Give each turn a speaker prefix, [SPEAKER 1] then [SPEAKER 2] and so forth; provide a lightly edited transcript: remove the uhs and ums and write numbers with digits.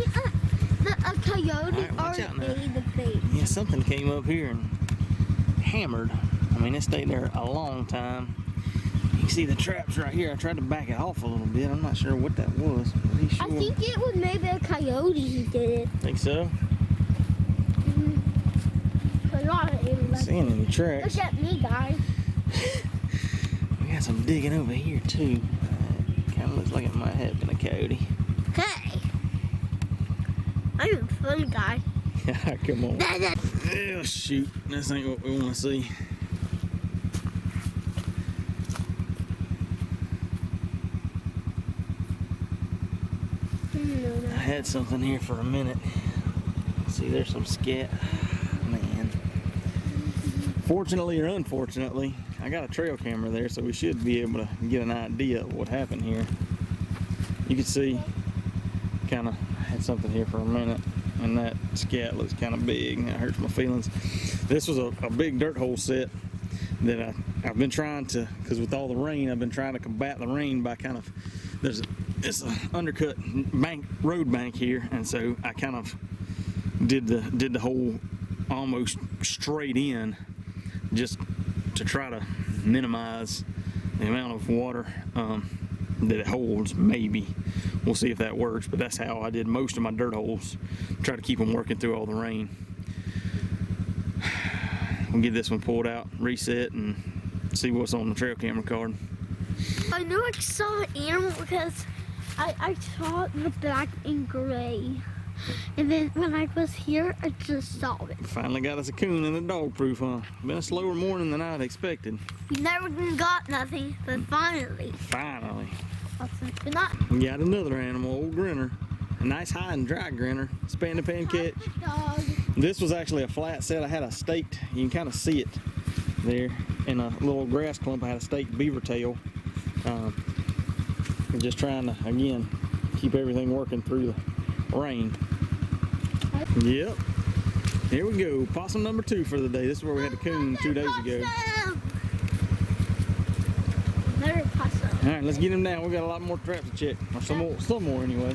[SPEAKER 1] a coyote
[SPEAKER 2] right,
[SPEAKER 1] or the bait.
[SPEAKER 2] Yeah, something came up here and hammered. I mean, it stayed there a long time. You can see the traps right here. I tried to back it off a little bit. I'm not sure what that was. Sure?
[SPEAKER 1] I think it was maybe a coyote who did it.
[SPEAKER 2] Think so?
[SPEAKER 1] A lot of it.
[SPEAKER 2] Not seeing any tracks.
[SPEAKER 1] Look at me, guys.
[SPEAKER 2] We got some digging over here too. Kind of looks like it might have been a coyote.
[SPEAKER 1] Hey, I'm a fun guy.
[SPEAKER 2] Come on. Oh shoot, this ain't what we want to see. I had something here for a minute. See, there's some scat. Man. Fortunately or unfortunately, I got a trail camera there, so we should be able to get an idea of what happened here. You can see, kind of had something here for a minute, and that scat looks kind of big. That hurts my feelings. This was a big dirt hole set that I've been trying to, because with all the rain, I've been trying to combat the rain by kind of, it's an undercut road bank here, and so I kind of did the hole almost straight in, just to try to minimize the amount of water that it holds. Maybe we'll see if that works, but that's how I did most of my dirt holes. Try to keep them working through all the rain. We'll get this one pulled out, reset, and see what's on the trail camera card.
[SPEAKER 1] I knew I saw an animal because I saw the black and gray. And then when I was here, I just saw it.
[SPEAKER 2] Finally got us a coon in the dog proof, huh? Been a slower morning than I'd expected.
[SPEAKER 1] We never got nothing, but finally.
[SPEAKER 2] Finally.
[SPEAKER 1] But not.
[SPEAKER 2] We got another animal, old grinner. A nice high and dry grinner. Spanned pan catch.
[SPEAKER 1] Dog.
[SPEAKER 2] This was actually a flat set. I had a staked, you can kind of see it there, in a little grass clump. I had a staked beaver tail. Just trying to, again, keep everything working through the rain. Yep. Here we go. Possum number 2 for the day. This is where we had the coon 2 days ago.
[SPEAKER 1] Another possum.
[SPEAKER 2] All right, let's get him down. We got a lot more traps to check, or some more anyway.